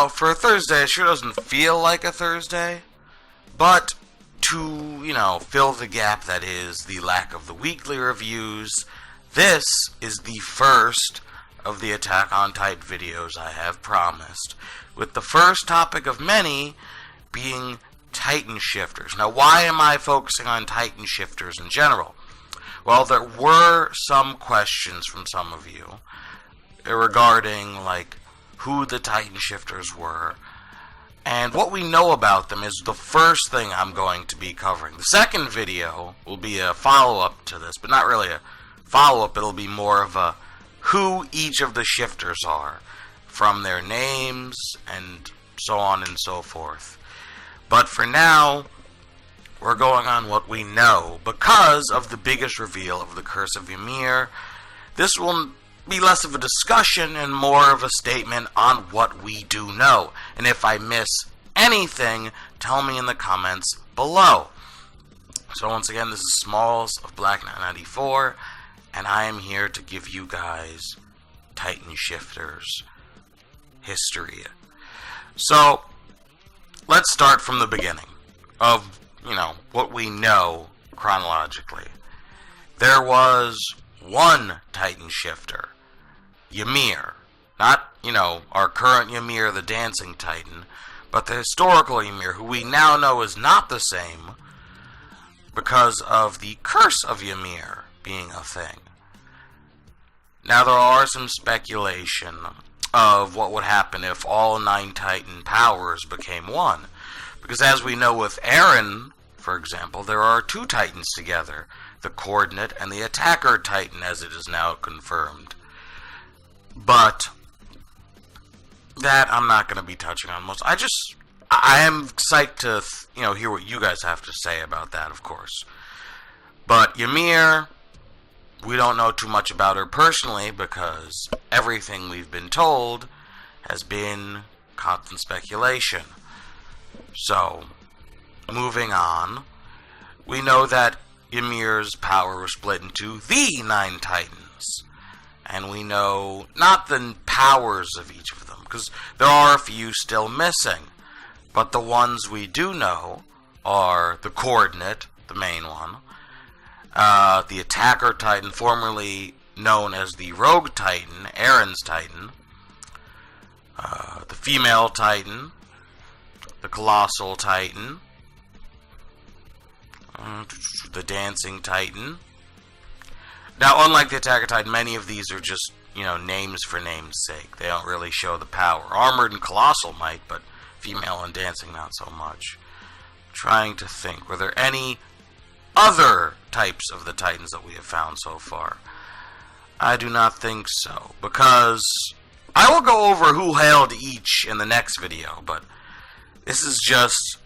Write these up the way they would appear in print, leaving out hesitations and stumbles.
for a Thursday, it sure doesn't feel like a Thursday. But to, fill the gap that is the lack of the weekly reviews, this is the first of the Attack on Titan videos I have promised, with the first topic of many being Titan shifters. Now, why am I focusing on Titan shifters in general? Well, there were some questions from some of you regarding, who the Titan shifters were. And what we know about them is the first thing I'm going to be covering. The second video will be a follow-up to this, but not really a follow-up. It'll be more of a who each of the shifters are, from their names and so on and so forth. But for now, we're going on what we know. Because of the biggest reveal of the Curse of Ymir, this will be less of a discussion and more of a statement on what we do know. And if I miss anything, tell me in the comments below. So once again, this is Smalls of Black Knight 94, and I am here to give you guys Titan shifters history. So let's start from the beginning of, what we know chronologically. There was one Titan shifter, Ymir. Not, our current Ymir, the dancing Titan, but the historical Ymir, who we now know is not the same because of the Curse of Ymir being a thing. Now, there are some speculation of what would happen if all 9 Titan powers became one. Because as we know with Eren, for example, there are 2 Titans together, the Coordinate and the Attacker Titan, as it is now confirmed. But that I'm not going to be touching on most. I am psyched to, hear what you guys have to say about that, of course. But Ymir, we don't know too much about her personally because everything we've been told has been constant speculation. So, moving on, we know that Ymir's power was split into the 9 Titans. And we know not the powers of each of them, because there are a few still missing. But the ones we do know are the Coordinate, the main one, the Attacker Titan, formerly known as the Rogue Titan, Eren's Titan, the Female Titan, the Colossal Titan, the Dancing Titan. Now, unlike the Attacker Titan, many of these are just, names for name's sake. They don't really show the power. Armored and Colossal might, but Female and Dancing not so much. Trying to think, were there any other types of the Titans that we have found so far? I do not think so, because I will go over who hailed each in the next video, but this is just,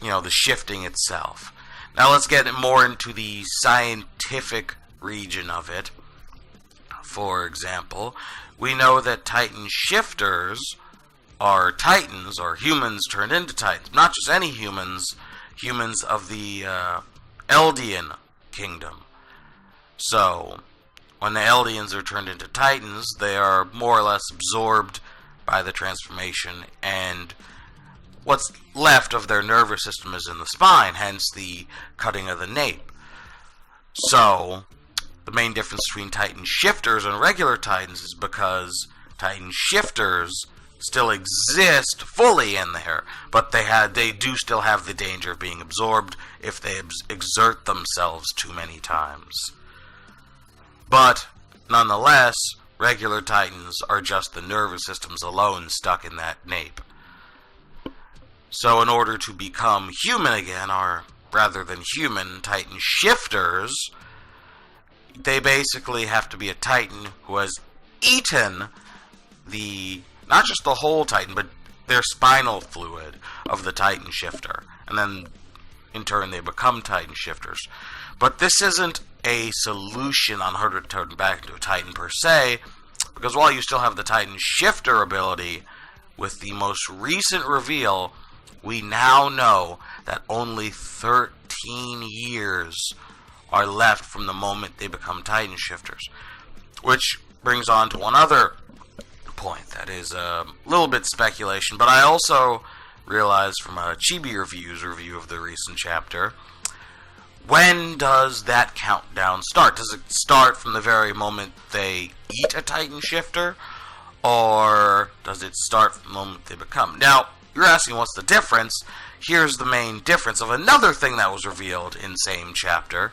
the shifting itself. Now let's get more into the scientific region of it. For example, we know that Titan shifters are Titans, or humans turned into Titans. Not just any humans, humans of the Eldian kingdom. So, when the Eldians are turned into Titans, they are more or less absorbed by the transformation, and what's left of their nervous system is in the spine, hence the cutting of the nape. So, the main difference between Titan shifters and regular Titans is because Titan shifters still exist fully in there, but they do still have the danger of being absorbed if they exert themselves too many times. But, nonetheless, regular Titans are just the nervous systems alone stuck in that nape. So in order to become human again, or rather than human, Titan shifters, they basically have to be a Titan who has eaten not just the whole Titan, but their spinal fluid of the Titan shifter. And then, in turn, they become Titan shifters. But this isn't a solution on how to turn back into a Titan per se, because while you still have the Titan shifter ability, with the most recent reveal, we now know that only 13 years are left from the moment they become Titan shifters. Which brings on to one other point. That is a little bit speculation, but I also realized from a Chibi Reviews review of the recent chapter, when does that countdown start? Does it start from the very moment they eat a Titan Shifter, or does it start from the moment they become? Now, you're asking what's the difference. Here's the main difference of another thing that was revealed in same chapter,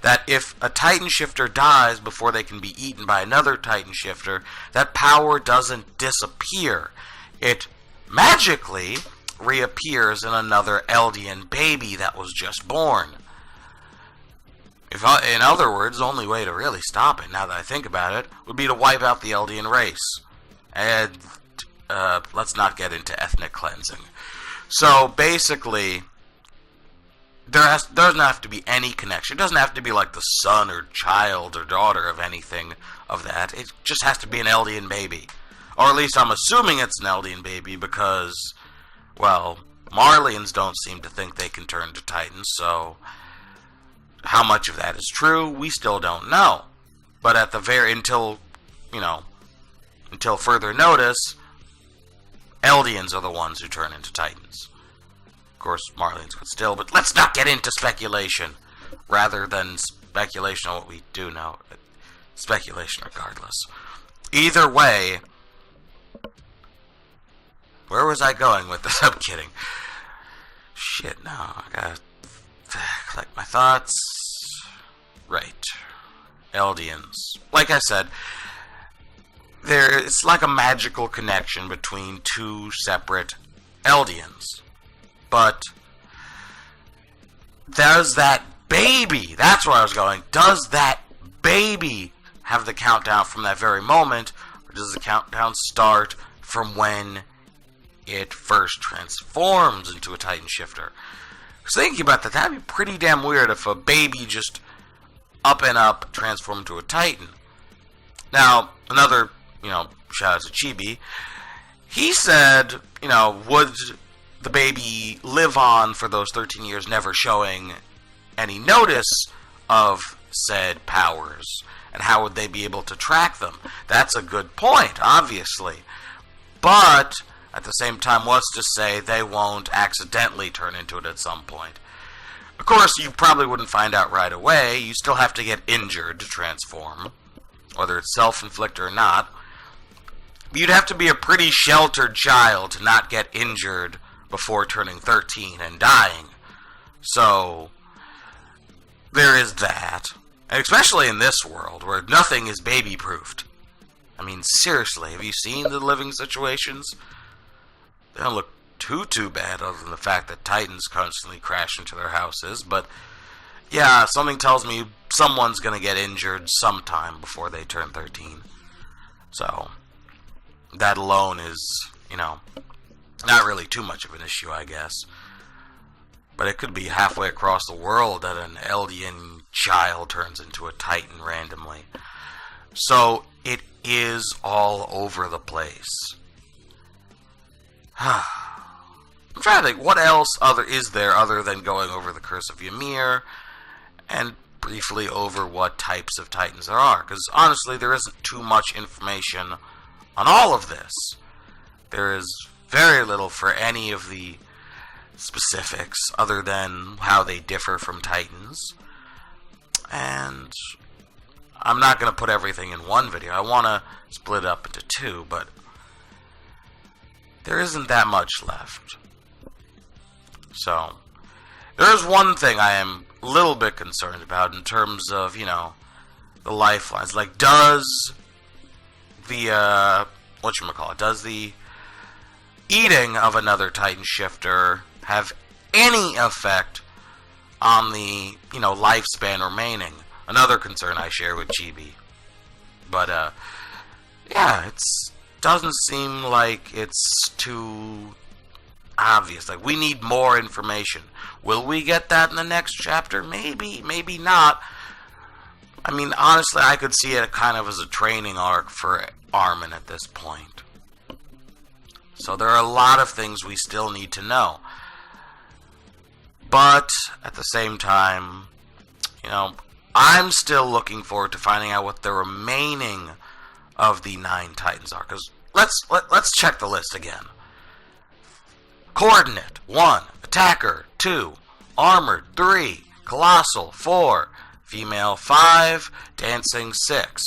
that if a Titan Shifter dies before they can be eaten by another Titan Shifter, that power doesn't disappear. It magically reappears in another Eldian baby that was just born. In other words, the only way to really stop it, now that I think about it, would be to wipe out the Eldian race. And let's not get into ethnic cleansing. So basically, there doesn't have to be any connection. It doesn't have to be like the son or child or daughter of anything of that. It just has to be an Eldian baby. Or at least I'm assuming it's an Eldian baby because, well, Marlians don't seem to think they can turn to Titans, so how much of that is true, we still don't know. But at the until further notice, Eldians are the ones who turn into Titans. Of course, Marlians could still, but let's not get into speculation. Rather than speculation on what we do know. Speculation regardless. Either way, where was I going with this? I'm kidding. Shit, no. I gotta collect my thoughts. Right. Eldians. Like I said, it's like a magical connection between two separate Eldians. But does that baby, that's where I was going, does that baby have the countdown from that very moment, or does the countdown start from when it first transforms into a Titan Shifter? Because thinking about that, that'd be pretty damn weird if a baby just up and up transformed into a Titan. Now, another, shout out to Chibi, he said, would the baby live on for those 13 years, never showing any notice of said powers? And how would they be able to track them? That's a good point, obviously. But at the same time, what's to say they won't accidentally turn into it at some point? Of course, you probably wouldn't find out right away. You still have to get injured to transform, whether it's self-inflicted or not. You'd have to be a pretty sheltered child to not get injured before turning 13 and dying. So, there is that. And especially in this world, where nothing is baby-proofed. I mean, seriously, have you seen the living situations? They don't look too bad, other than the fact that Titans constantly crash into their houses. But, yeah, something tells me someone's going to get injured sometime before they turn 13. So, that alone is, not really too much of an issue, I guess. But it could be halfway across the world that an Eldian child turns into a Titan randomly. So, it is all over the place. I'm trying to think, what else is there other than going over the Curse of Ymir and briefly over what types of Titans there are? Because honestly, there isn't too much information on all of this. There is very little for any of the specifics other than how they differ from Titans. And I'm not going to put everything in one video. I want to split it up into two, but there isn't that much left. So, there's one thing I am a little bit concerned about in terms of, the lifelines. Like, does the, does the eating of another Titan Shifter have any effect on the, lifespan remaining? Another concern I share with Chibi. But, yeah, it doesn't seem like it's too obvious. Like, we need more information. Will we get that in the next chapter? Maybe, maybe not. I mean, honestly, I could see it kind of as a training arc for Armin at this point. So there are a lot of things we still need to know. But, at the same time, I'm still looking forward to finding out what the remaining of the 9 Titans are. Because, let's check the list again. Coordinate 1, Attacker 2, Armored 3, Colossal 4, Female 5, Dancing 6.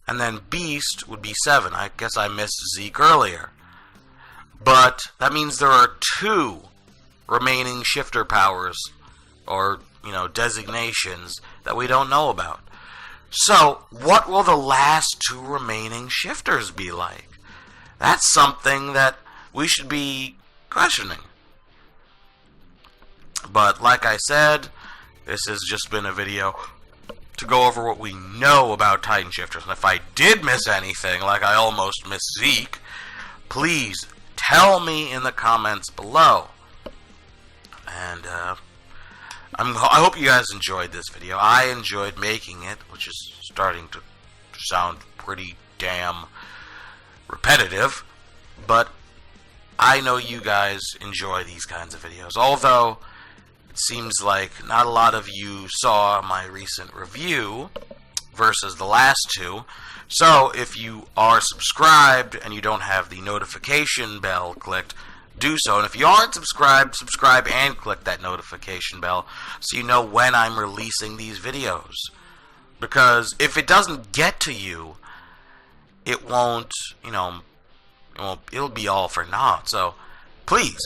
And then Beast would be 7. I guess I missed Zeke earlier. But that means there are 2 remaining shifter powers, or, designations that we don't know about. So, what will the last 2 remaining shifters be like? That's something that we should be questioning. But like I said, this has just been a video to go over what we know about Titan shifters. And if I did miss anything, like I almost missed Zeke, please tell me in the comments below. And I hope you guys enjoyed this video. I enjoyed making it, which is starting to sound pretty damn repetitive, but I know you guys enjoy these kinds of videos, although it seems like not a lot of you saw my recent review versus the last 2. So if you are subscribed and you don't have the notification bell clicked, do so. And if you aren't subscribed, subscribe and click that notification bell so you know when I'm releasing these videos. Because if it doesn't get to you, it won't, it'll be all for naught. So please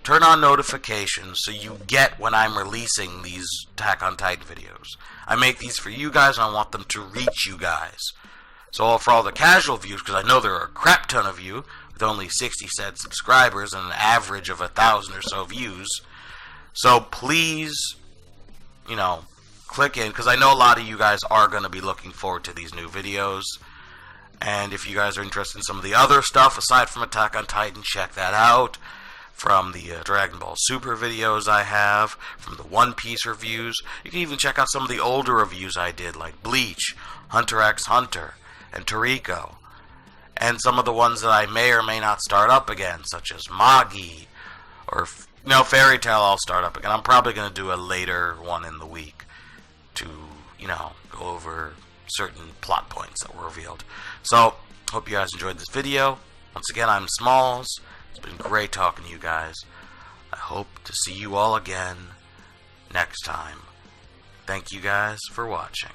turn on notifications so you get when I'm releasing these Attack on Titan videos. I make these for you guys, and I want them to reach you guys. So for all the casual views, because I know there are a crap ton of you with only 60 said subscribers and an average of 1,000 or so views. So please, click in, because I know a lot of you guys are going to be looking forward to these new videos. And if you guys are interested in some of the other stuff aside from Attack on Titan, check that out. From the Dragon Ball Super videos I have, from the One Piece reviews. You can even check out some of the older reviews I did, like Bleach, Hunter x Hunter, and Toriko. And some of the ones that I may or may not start up again, such as Magi, or, Fairy Tail I'll start up again. I'm probably going to do a later one in the week to, go over certain plot points that were revealed. So, hope you guys enjoyed this video. Once again, I'm Smalls. It's been great talking to you guys. I hope to see you all again next time. Thank you guys for watching.